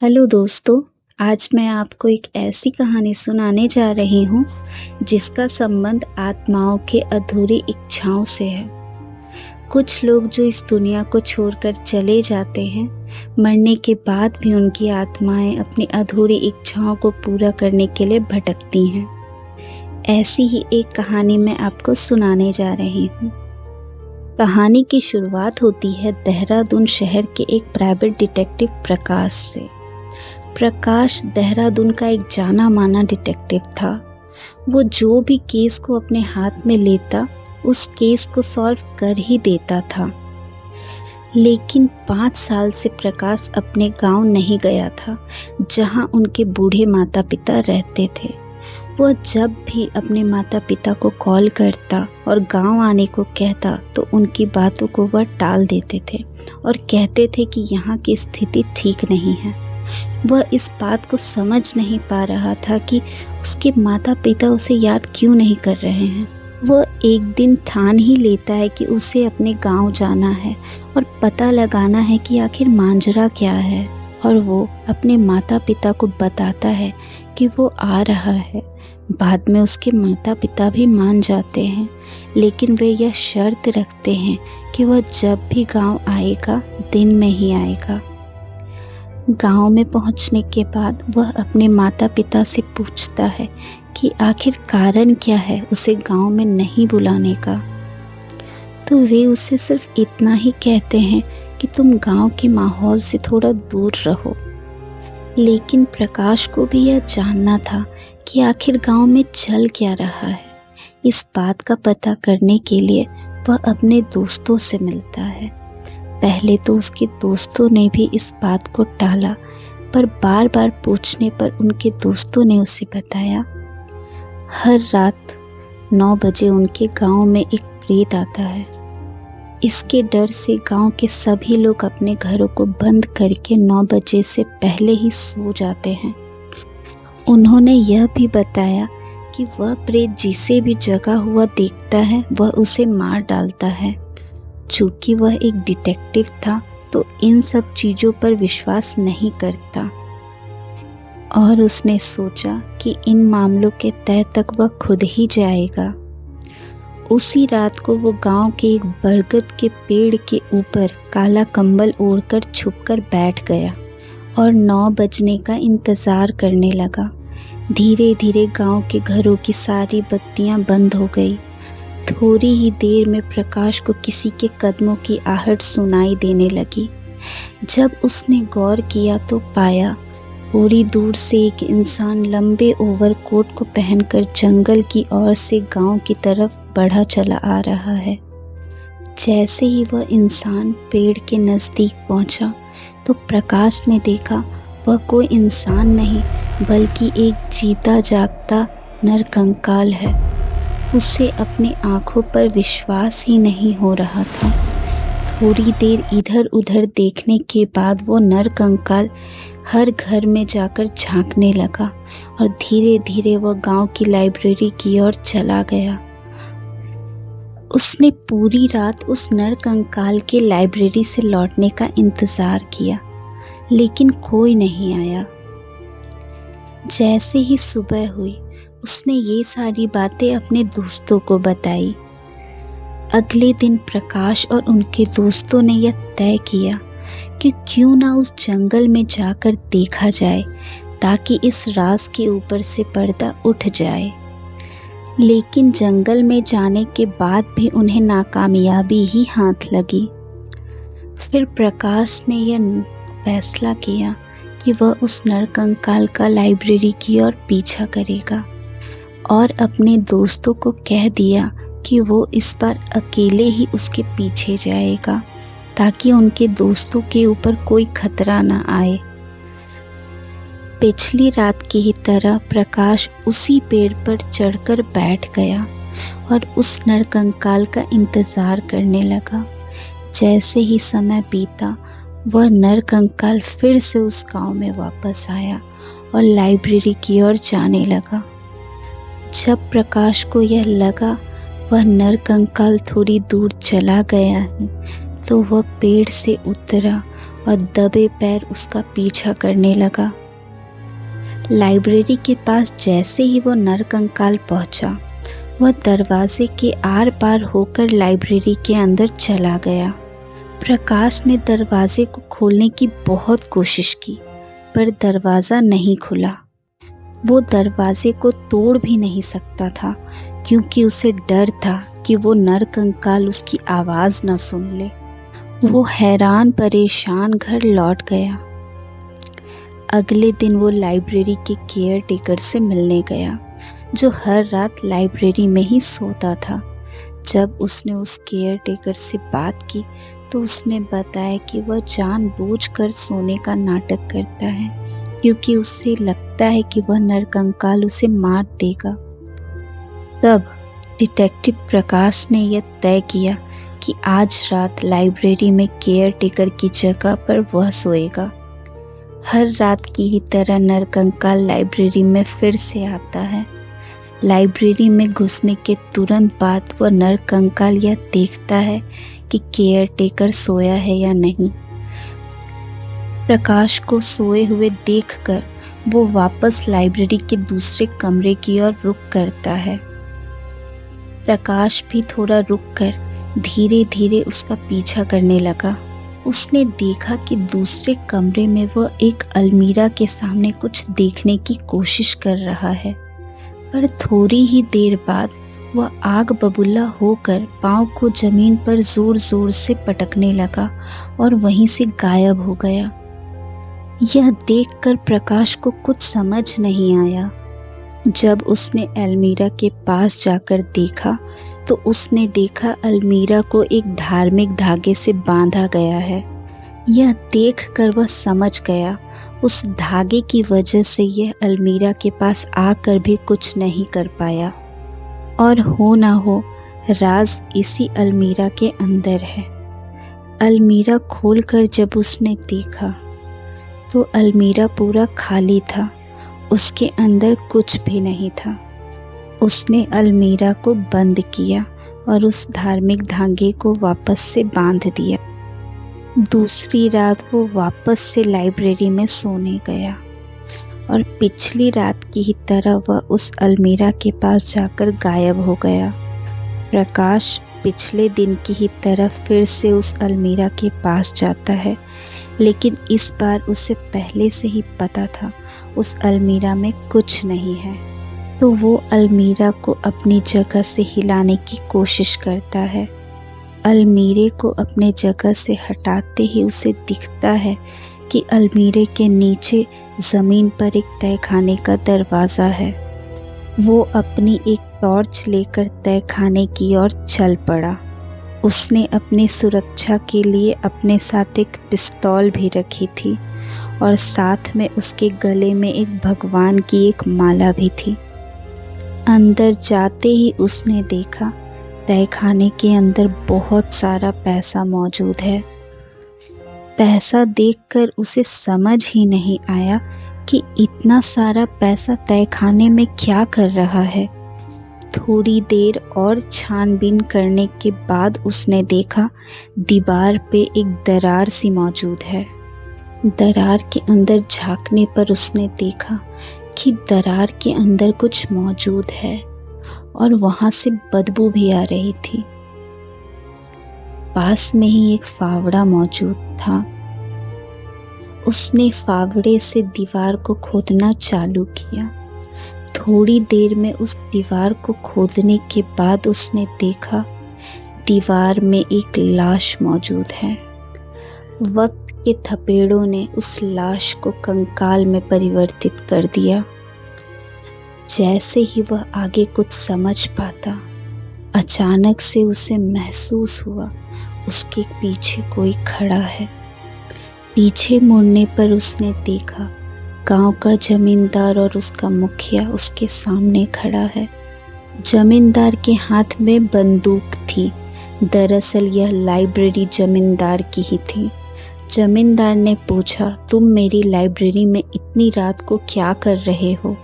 Hello दोस्तों। आज मैं आपको एक ऐसी कहानी सुनाने जा रही हूँ जिसका संबंध आत्माओं के अधूरी इच्छाओं से है। कुछ लोग जो इस दुनिया को छोड़कर चले जाते हैं, मरने के बाद भी उनकी आत्माएं अपनी अधूरी इच्छाओं को पूरा करने के लिए भटकती हैं। ऐसी ही एक कहानी मैं आपको सुनाने जा रही हूँ। कहानी की शुरुआत होती है देहरादून शहर के एक प्राइवेट डिटेक्टिव प्रकाश से। प्रकाश देहरादून का एक जाना माना डिटेक्टिव था। वो जो भी केस को अपने हाथ में लेता उस केस को सॉल्व कर ही देता था। लेकिन 5 साल से प्रकाश अपने गांव नहीं गया था जहां उनके बूढ़े माता पिता रहते थे। वह जब भी अपने माता पिता को कॉल करता और गांव आने को कहता तो उनकी बातों को वह टाल देते थे और कहते थे कि यहाँ की स्थिति ठीक नहीं है। वह इस बात को समझ नहीं पा रहा था कि उसके माता पिता उसे याद क्यों नहीं कर रहे हैं। वह एक दिन ठान ही लेता है कि उसे अपने गांव जाना है और पता लगाना है कि आखिर मांजरा क्या है, और वो अपने माता पिता को बताता है कि वो आ रहा है। बाद में उसके माता पिता भी मान जाते हैं, लेकिन वे यह शर्त रखते हैं कि वह जब भी गांव आएगा दिन में ही आएगा। गांव में पहुंचने के बाद वह अपने माता पिता से पूछता है कि आखिर कारण क्या है उसे गांव में नहीं बुलाने का। तो वे उसे सिर्फ इतना ही कहते हैं कि तुम गांव के माहौल से थोड़ा दूर रहो। लेकिन प्रकाश को भी यह जानना था कि आखिर गांव में चल क्या रहा है। इस बात का पता करने के लिए वह अपने दोस्तों से मिलता है। पहले तो उसके दोस्तों ने भी इस बात को टाला, पर बार बार पूछने पर उनके दोस्तों ने उसे बताया, हर रात 9 बजे उनके गांव में एक प्रेत आता है। इसके डर से गांव के सभी लोग अपने घरों को बंद करके 9 बजे से पहले ही सो जाते हैं। उन्होंने यह भी बताया कि वह प्रेत जिसे भी जगा हुआ देखता है वह उसे मार डालता है। चूंकि वह एक डिटेक्टिव था तो इन सब चीज़ों पर विश्वास नहीं करता, और उसने सोचा कि इन मामलों के तह तक वह खुद ही जाएगा। उसी रात को वो गांव के एक बरगद के पेड़ के ऊपर काला कंबल ओढ़कर छुपकर बैठ गया और 9 बजने का इंतज़ार करने लगा। धीरे धीरे गांव के घरों की सारी बत्तियां बंद हो गई। थोड़ी ही देर में प्रकाश को किसी के कदमों की आहट सुनाई देने लगी। जब उसने गौर किया तो पाया थोड़ी दूर से एक इंसान लंबे ओवरकोट को पहनकर जंगल की ओर से गांव की तरफ बढ़ा चला आ रहा है। जैसे ही वह इंसान पेड़ के नज़दीक पहुंचा तो प्रकाश ने देखा वह कोई इंसान नहीं बल्कि एक जीता जागता नरकंकाल है। उसे अपनी आंखों पर विश्वास ही नहीं हो रहा था। थोड़ी देर इधर उधर देखने के बाद वो नरकंकाल हर घर में जाकर झांकने लगा और धीरे धीरे वह गांव की लाइब्रेरी की ओर चला गया। उसने पूरी रात उस नरकंकाल के लाइब्रेरी से लौटने का इंतजार किया, लेकिन कोई नहीं आया। जैसे ही सुबह हुई उसने ये सारी बातें अपने दोस्तों को बताई। अगले दिन प्रकाश और उनके दोस्तों ने यह तय किया कि क्यों ना उस जंगल में जाकर देखा जाए ताकि इस राज के ऊपर से पर्दा उठ जाए। लेकिन जंगल में जाने के बाद भी उन्हें नाकामयाबी ही हाथ लगी। फिर प्रकाश ने यह फैसला किया कि वह उस नरकंकाल का लाइब्रेरी की ओर पीछा करेगा और अपने दोस्तों को कह दिया कि वो इस बार अकेले ही उसके पीछे जाएगा ताकि उनके दोस्तों के ऊपर कोई खतरा न आए। पिछली रात की ही तरह प्रकाश उसी पेड़ पर चढ़कर बैठ गया और उस नरकंकाल का इंतज़ार करने लगा। जैसे ही समय बीता वह नरकंकाल फिर से उस गांव में वापस आया और लाइब्रेरी की ओर जाने लगा। जब प्रकाश को यह लगा वह नरकंकाल थोड़ी दूर चला गया है तो वह पेड़ से उतरा और दबे पैर उसका पीछा करने लगा। लाइब्रेरी के पास जैसे ही वो नरकंकाल पहुंचा, वह दरवाजे के आर पार होकर लाइब्रेरी के अंदर चला गया। प्रकाश ने दरवाजे को खोलने की बहुत कोशिश की, पर दरवाज़ा नहीं खुला। वो दरवाजे को तोड़ भी नहीं सकता था, क्योंकि उसे डर था कि वो नरकंकाल उसकी आवाज़ न सुन ले। वो हैरान परेशान घर लौट गया। अगले दिन वो लाइब्रेरी के केयर टेकर से मिलने गया, जो हर रात लाइब्रेरी में ही सोता था। जब उसने उस केयर टेकर से बात की तो उसने बताया कि वह जानबूझकर सोने का नाटक करता है, क्योंकि उसे लगता है कि वह नरकंकाल उसे मार देगा। तब डिटेक्टिव प्रकाश ने यह तय किया कि आज रात लाइब्रेरी में केयर टेकर की जगह पर वह सोएगा। हर रात की ही तरह नरकंकाल लाइब्रेरी में फिर से आता है। लाइब्रेरी में घुसने के तुरंत बाद वह नरकंकाल यह देखता है कि केयर टेकर सोया है या नहीं। प्रकाश को सोए हुए देखकर वो वापस लाइब्रेरी के दूसरे कमरे की ओर रुख करता है। प्रकाश भी थोड़ा रुककर धीरे धीरे उसका पीछा करने लगा। उसने देखा कि दूसरे कमरे में वह एक अलमीरा के सामने कुछ देखने की कोशिश कर रहा है, पर थोड़ी ही देर बाद वह आग बबूला होकर पाँव को जमीन पर जोर जोर से पटकने लगा और वहीं से गायब हो गया। यह देखकर प्रकाश को कुछ समझ नहीं आया। जब उसने अलमीरा के पास जाकर देखा तो उसने देखा अलमीरा को एक धार्मिक धागे से बांधा गया है। यह देखकर वह समझ गया उस धागे की वजह से यह अलमीरा के पास आकर भी कुछ नहीं कर पाया, और हो ना हो राज इसी अलमीरा के अंदर है। अलमीरा खोलकर जब उसने देखा तो अलमीरा पूरा खाली था, उसके अंदर कुछ भी नहीं था। उसने अलमीरा को बंद किया और उस धार्मिक धागे को वापस से बांध दिया। दूसरी रात वो वापस से लाइब्रेरी में सोने गया और पिछली रात की ही तरह वह उस अलमीरा के पास जाकर गायब हो गया। प्रकाश पिछले दिन की ही तरह फिर से उस अलमीरा के पास जाता है, लेकिन इस बार उसे पहले से ही पता था उस अलमीरा में कुछ नहीं है। तो वो अलमीरा को अपनी जगह से हिलाने की कोशिश करता है। अलमीरे को अपने जगह से हटाते ही उसे दिखता है कि अलमीरे के नीचे ज़मीन पर एक तहखाने का दरवाज़ा है। वो अपनी एक टॉर्च लेकर तहखाने की ओर चल पड़ा। उसने अपनी सुरक्षा के लिए अपने साथ एक पिस्तौल भी रखी थी और साथ में उसके गले में एक भगवान की एक माला भी थी। अंदर जाते ही उसने देखा तहखाने के अंदर बहुत सारा पैसा मौजूद है। पैसा देखकर उसे समझ ही नहीं आया कि इतना सारा पैसा तहखाने में क्या कर रहा है। थोड़ी देर और छानबीन करने के बाद उसने देखा दीवार पे एक दरार सी मौजूद है। दरार के अंदर झांकने पर उसने देखा कि दरार के अंदर कुछ मौजूद है और वहां से बदबू भी आ रही थी। पास में ही एक फावड़ा मौजूद था। उसने फावड़े से दीवार को खोदना चालू किया। थोड़ी देर में उस दीवार को खोदने के बाद उसने देखा दीवार में एक लाश मौजूद है। वक्त के थपेड़ों ने उस लाश को कंकाल में परिवर्तित कर दिया। जैसे ही वह आगे कुछ समझ पाता, अचानक से उसे महसूस हुआ उसके पीछे कोई खड़ा है। पीछे मुड़ने पर उसने देखा गांव का जमींदार और उसका मुखिया उसके सामने खड़ा है। जमींदार के हाथ में बंदूक थी। दरअसल यह लाइब्रेरी जमींदार की ही थी। जमींदार ने पूछा, तुम मेरी लाइब्रेरी में इतनी रात को क्या कर रहे हो?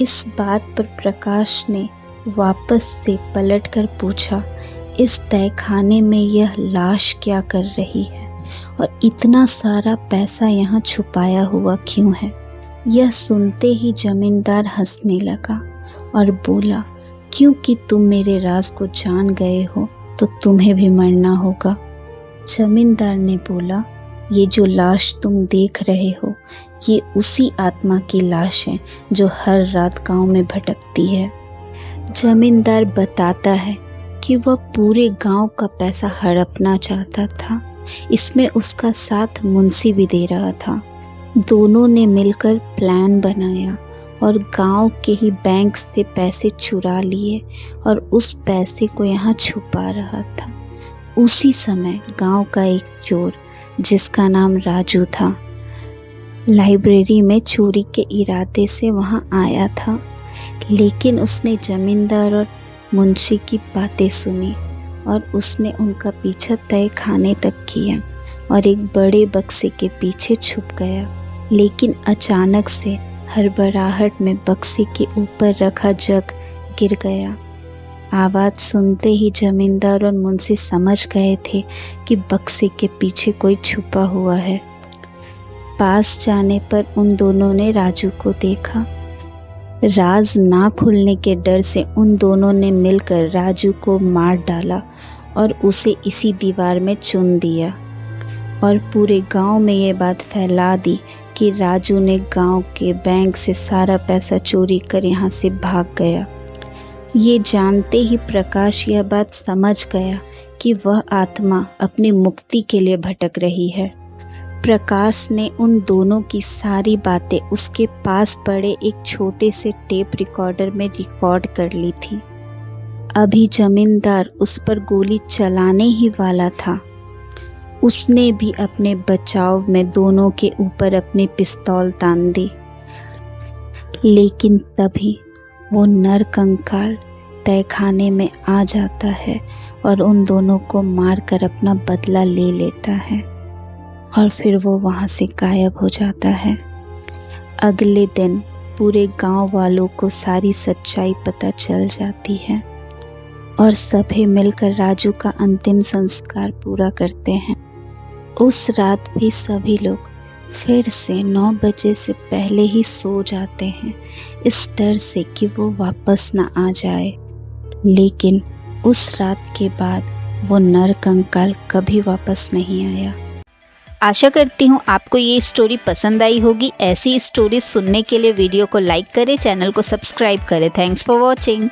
इस बात पर प्रकाश ने वापस से पलटकर पूछा, इस तहखाने में यह लाश क्या कर रही है और इतना सारा पैसा यहाँ छुपाया हुआ क्यों है? यह सुनते ही जमींदार हंसने लगा और बोला, क्योंकि तुम मेरे राज को जान गए हो तो तुम्हें भी मरना होगा। जमींदार ने बोला, ये जो लाश तुम देख रहे हो ये उसी आत्मा की लाश है जो हर रात गांव में भटकती है। जमींदार बताता है कि वह पूरे गांव का पैसा हड़पना चाहता था। इसमें उसका साथ मुंशी भी दे रहा था। दोनों ने मिलकर प्लान बनाया और गांव के ही बैंक से पैसे चुरा लिए और उस पैसे को यहाँ छुपा रहा था। उसी समय गांव का एक चोर जिसका नाम राजू था, लाइब्रेरी में चोरी के इरादे से वहां आया था, लेकिन उसने जमींदार और मुंशी की बातें सुनी और उसने उनका पीछा तहखाने तक किया और एक बड़े बक्से के पीछे छुप गया। लेकिन अचानक से हड़बड़ाहट में बक्से के ऊपर रखा जग गिर गया। आवाज़ सुनते ही जमींदार और मुंशी समझ गए थे कि बक्से के पीछे कोई छुपा हुआ है। पास जाने पर उन दोनों ने राजू को देखा। राज ना खुलने के डर से उन दोनों ने मिलकर राजू को मार डाला और उसे इसी दीवार में चुन दिया और पूरे गांव में ये बात फैला दी कि राजू ने गांव के बैंक से सारा पैसा चोरी कर यहाँ से भाग गया। ये जानते ही प्रकाश यह बात समझ गया कि वह आत्मा अपनी मुक्ति के लिए भटक रही है। प्रकाश ने उन दोनों की सारी बातें उसके पास पड़े एक छोटे से टेप रिकॉर्डर में रिकॉर्ड कर ली थी। अभी जमींदार उस पर गोली चलाने ही वाला था। उसने भी अपने बचाव में दोनों के ऊपर अपनी पिस्तौल तान दी, लेकिन तभी वो नरकंकाल तहखाने में आ जाता है और उन दोनों को मारकर अपना बदला ले लेता है और फिर वो वहाँ से गायब हो जाता है। अगले दिन पूरे गांव वालों को सारी सच्चाई पता चल जाती है और सभी मिलकर राजू का अंतिम संस्कार पूरा करते हैं। उस रात भी सभी लोग फिर से 9 बजे से पहले ही सो जाते हैं, इस डर से कि वो वापस ना आ जाए। लेकिन उस रात के बाद वो नरकंकाल कभी वापस नहीं आया। आशा करती हूँ आपको ये स्टोरी पसंद आई होगी। ऐसी स्टोरी सुनने के लिए वीडियो को लाइक करें, चैनल को सब्सक्राइब करें। Thanks for watching.